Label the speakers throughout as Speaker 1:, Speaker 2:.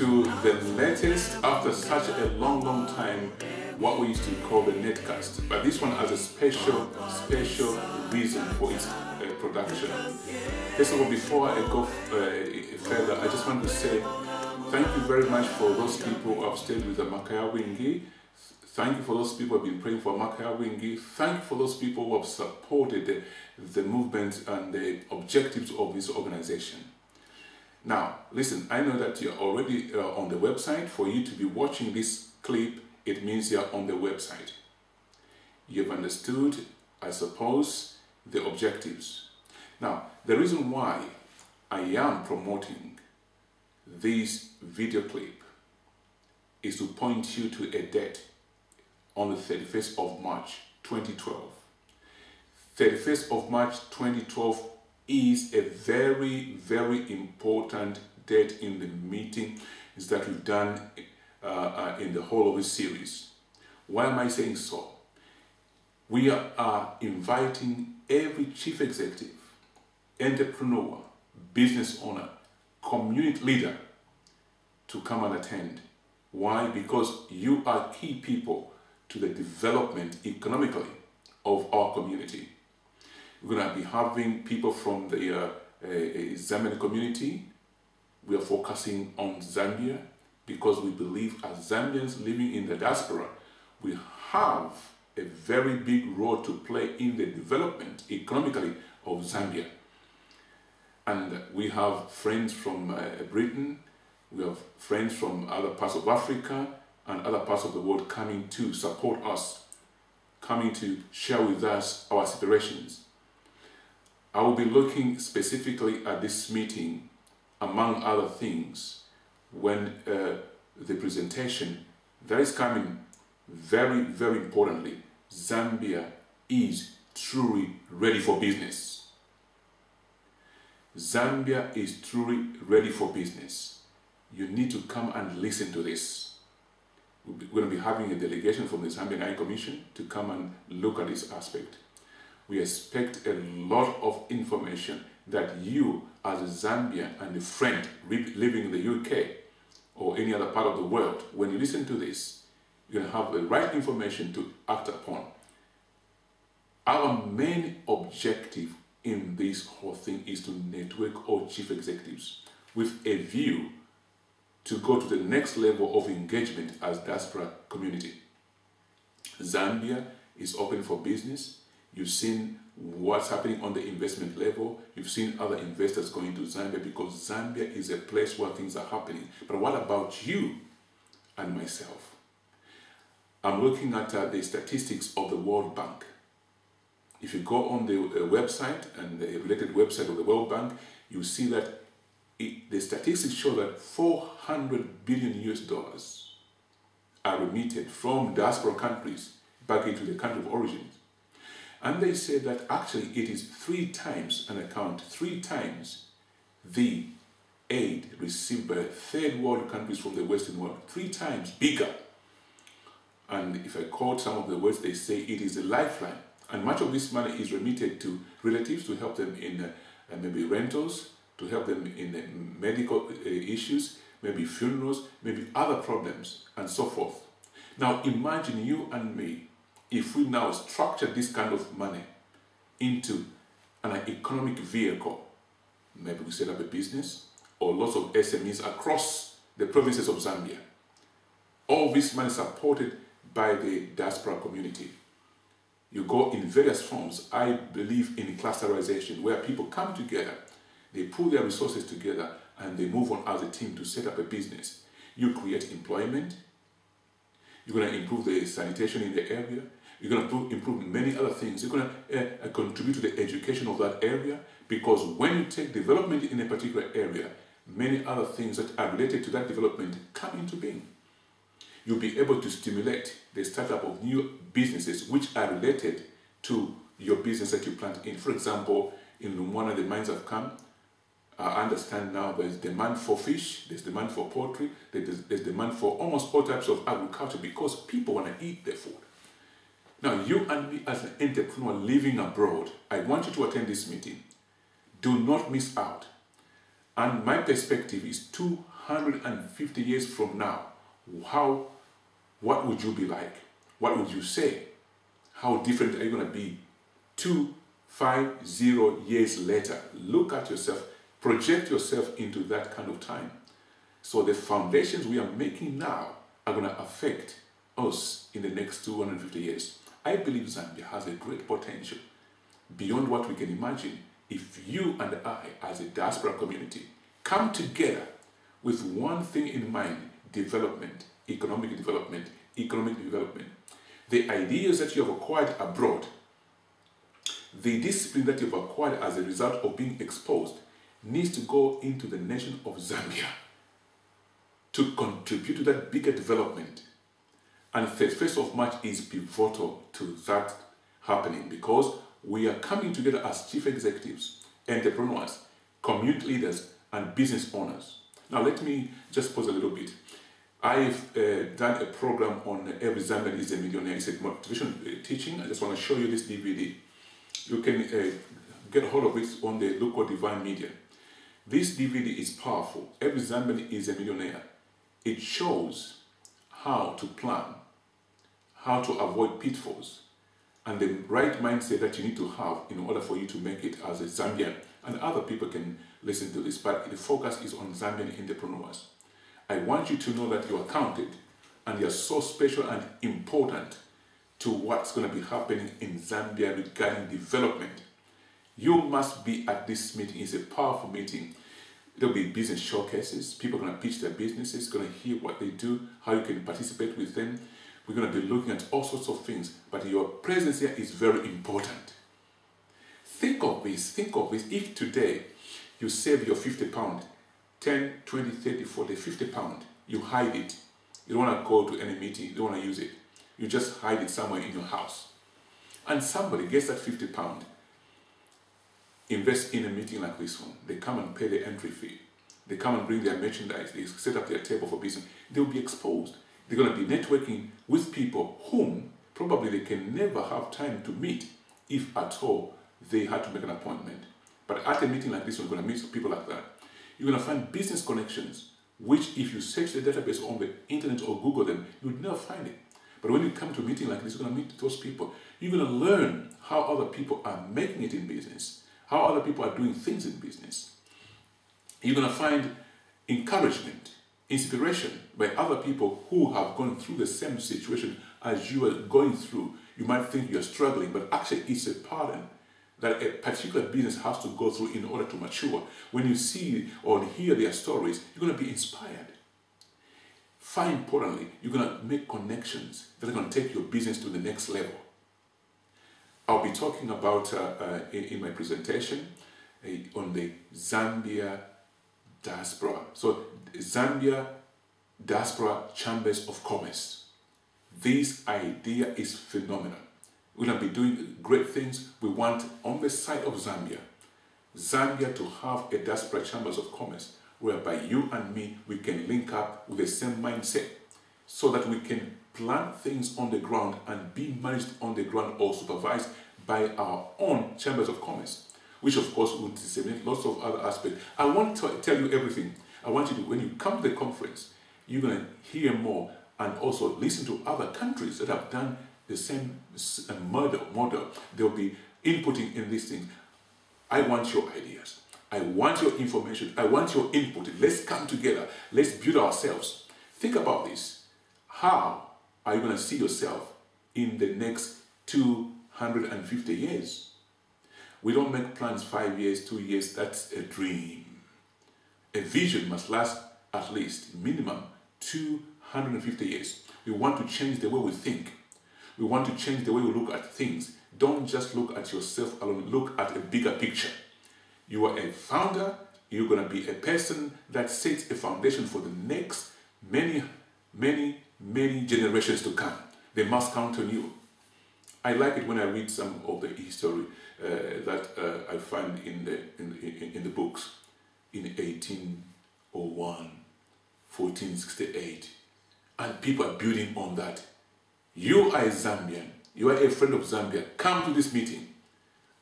Speaker 1: to the latest, after such a long time, what we used to call the netcast. But this one has a special reason for its production. First of all, before I go further, I just want to say thank you very much for those people who have stayed with the Makaya Wingi. Thank you for those people who have been praying for Makaya Wingi. Thank you for those people who have supported the movement and the objectives of this organization. Now, listen, I know that you're already on the website. For you to be watching this clip, it means you're on the website. You've understood, I suppose, the objectives. Now, the reason why I am promoting this video clip is to point you to a date on the 31st of March 2012. 31st of March 2012 is a very important date in the meeting that we've done in the whole of this series. Why am I saying so? We are inviting every chief executive, entrepreneur, business owner, community leader to come and attend. Why? Because you are key people to the development economically of our community. We're going to be having people from the Zambian community. We are focusing on Zambia because we believe as Zambians living in the diaspora, we have a very big role to play in the development economically of Zambia. And we have friends from Britain, we have friends from other parts of Africa and other parts of the world coming to support us, coming to share with us our aspirations. I will be looking specifically at this meeting, among other things, when the presentation that is coming, very importantly, Zambia is truly ready for business. Zambia is truly ready for business. You need to come and listen to this. We're going to be having a delegation from the Zambian High Commission to come and look at this aspect. We expect a lot of information that you, as a Zambian and a friend living in the UK or any other part of the world, when you listen to this, you're going to have the right information to act upon. Our main objective in this whole thing is to network all chief executives with a view to go to the next level of engagement as diaspora community. Zambia is open for business. You've seen what's happening on the investment level. You've seen other investors going to Zambia because Zambia is a place where things are happening. But what about you and myself? I'm looking at the statistics of the World Bank. If you go on the website and the related website of the World Bank, you see that the statistics show that $400 billion are remitted from diaspora countries back into the country of origin. And they say that actually it is 3 times the aid received by third world countries from the Western world, 3 times bigger. And if I quote some of the words, they say it is a lifeline. And much of this money is remitted to relatives to help them in maybe rentals, to help them in medical issues, maybe funerals, maybe other problems, and so forth. Now imagine you and me, if we now structure this kind of money into an economic vehicle, maybe we set up a business or lots of SMEs across the provinces of Zambia. All this money supported by the diaspora community. You go in various forms. I believe in clusterization, where people come together, they pull their resources together and they move on as a team to set up a business. You create employment. You're going to improve the sanitation in the area. You're going to improve many other things. You're going to contribute to the education of that area, because when you take development in a particular area, many other things that are related to that development come into being. You'll be able to stimulate the startup of new businesses which are related to your business that you plant in. For example, in Lumwana, the mines have come. I understand now there's demand for fish, there's demand for poultry, there's demand for almost all types of agriculture because people want to eat their food. Now, you and me as an entrepreneur living abroad, I want you to attend this meeting. Do not miss out. And my perspective is 150 years from now, what would you be like? What would you say? How different are you going to be 250 years later? Look at yourself, project yourself into that kind of time. So the foundations we are making now are going to affect us in the next 250 years. I believe Zambia has a great potential beyond what we can imagine if you and I, as a diaspora community, come together with one thing in mind: development, economic development, economic development. The ideas that you have acquired abroad, the discipline that you've acquired as a result of being exposed, needs to go into the nation of Zambia to contribute to that bigger development. And 31st of March is pivotal to that happening, because we are coming together as chief executives, entrepreneurs, community leaders, and business owners. Now let me just pause a little bit. I've done a program on Every Zambian is a Millionaire. It's a motivation teaching. I just want to show you this DVD. You can get hold of it on the local Divine Media. This DVD is powerful. Every Zambian is a Millionaire. It shows how to plan, how to avoid pitfalls, and the right mindset that you need to have in order for you to make it as a Zambian. And other people can listen to this, but the focus is on Zambian entrepreneurs. I want you to know that you are counted and you are so special and important to what's going to be happening in Zambia regarding development. You must be at this meeting. It's a powerful meeting. There'll be business showcases. People are going to pitch their businesses, going to hear what they do, how you can participate with them. We're going to be looking at all sorts of things, but your presence here is very important. Think of this. If today you save your £50, 10, 20, 30, 40, £50, you hide it. You don't want to go to any meeting, you don't want to use it. You just hide it somewhere in your house. And somebody gets that £50, invest in a meeting like this one. They come and pay the entry fee. They come and bring their merchandise. They set up their table for business. They'll be exposed. They're going to be networking with people whom probably they can never have time to meet, if at all they had to make an appointment. But at a meeting like this, you're going to meet people like that. You're going to find business connections, which if you search the database on the internet or Google them, you would never find it. But when you come to a meeting like this, you're going to meet those people. You're going to learn how other people are making it in business, how other people are doing things in business. You're going to find encouragement, inspiration by other people who have gone through the same situation as you are going through. You might think you're struggling, but actually it's a pattern that a particular business has to go through in order to mature. When you see or hear their stories, you're going to be inspired. Far importantly, you're going to make connections that are going to take your business to the next level. I'll be talking about, in my presentation, on the Zambia Diaspora. So, Zambia Diaspora Chambers of Commerce. This idea is phenomenal. We're going to be doing great things. We want, on the side of Zambia to have a diaspora chambers of commerce, whereby you and me, we can link up with the same mindset, so that we can plant things on the ground and be managed on the ground or supervised by our own chambers of commerce, which of course will disseminate lots of other aspects. I want to tell you everything. I want you to, when you come to the conference, you're going to hear more and also listen to other countries that have done the same model. They'll be inputting in these things. I want your ideas. I want your information. I want your input. Let's come together. Let's build ourselves. Think about this. How are you going to see yourself in the next 250 years? We don't make plans 5 years, 2 years. That's a dream. A vision must last at least minimum 250 years. We want to change the way we think. We want to change the way we look at things. Don't just look at yourself alone. Look at a bigger picture. You are a founder. You're going to be a person that sets a foundation for the next many generations to come. They must count on you. I like it when I read some of the history that I find in the books. In 1801, 1468, and people are building on that. You are a Zambian. You are a friend of Zambia. Come to this meeting.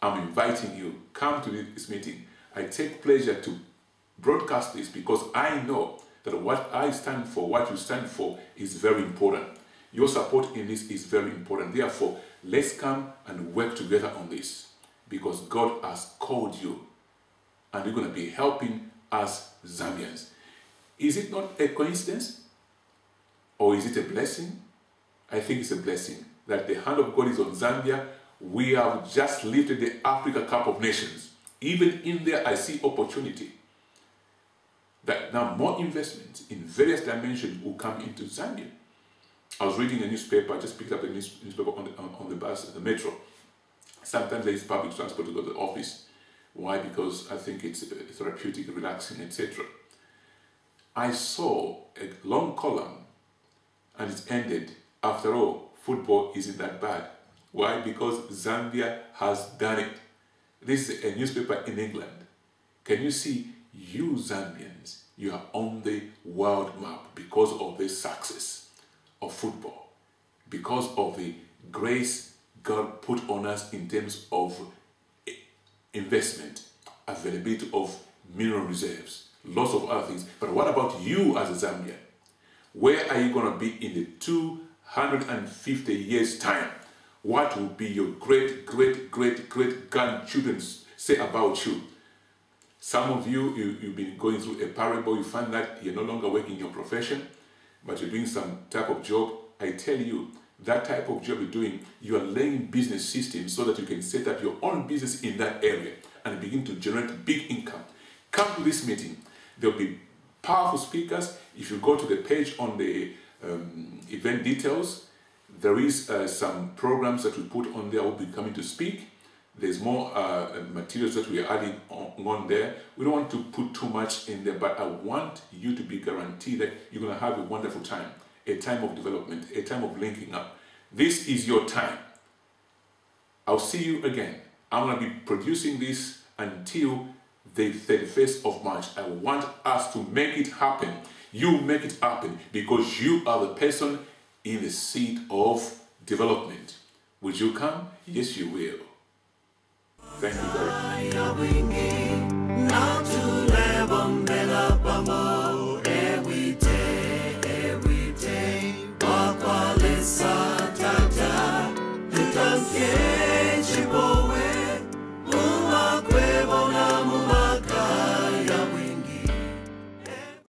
Speaker 1: I'm inviting you. Come to this meeting. I take pleasure to broadcast this because I know that what I stand for, what you stand for is very important. Your support in this is very important. Therefore, let's come and work together on this, because God has called you and you're going to be helping us Zambians. Is it not a coincidence? Or is it a blessing? I think it's a blessing that the hand of God is on Zambia. We have just lifted the Africa Cup of Nations. Even in there, I see opportunity that now more investments in various dimensions will come into Zambia. I was reading a newspaper, I just picked up a newspaper on the bus, the metro. Sometimes there is public transport to go to the office. Why? Because I think it's therapeutic, relaxing, etc. I saw a long column and it ended. After all, football isn't that bad. Why? Because Zambia has done it. This is a newspaper in England. Can you see, you Zambians, you are on the world map because of the success of football, because of the grace God put on us in terms of investment, availability of mineral reserves, lots of other things. But what about you as a Zambian? Where are you going to be in the 250 years' time? What will be your great grandchildren say about you? Some of you've been going through a parable. You find that you're no longer working in your profession, but you're doing some type of job. I tell you, that type of job you're doing, you are laying business systems so that you can set up your own business in that area and begin to generate big income. Come to this meeting. There'll be powerful speakers. If you go to the page on the event details, there is some programs that we put on there. Will be coming to speak. There's more materials that we are adding on there. We don't want to put too much in there, but I want you to be guaranteed that you're going to have a wonderful time, a time of development, a time of linking up. This is your time. I'll see you again. I'm going to be producing this until the 31st of March. I want us to make it happen. You make it happen because you are the person in the seat of development. Would you come? Yes, you will. Thank you very much.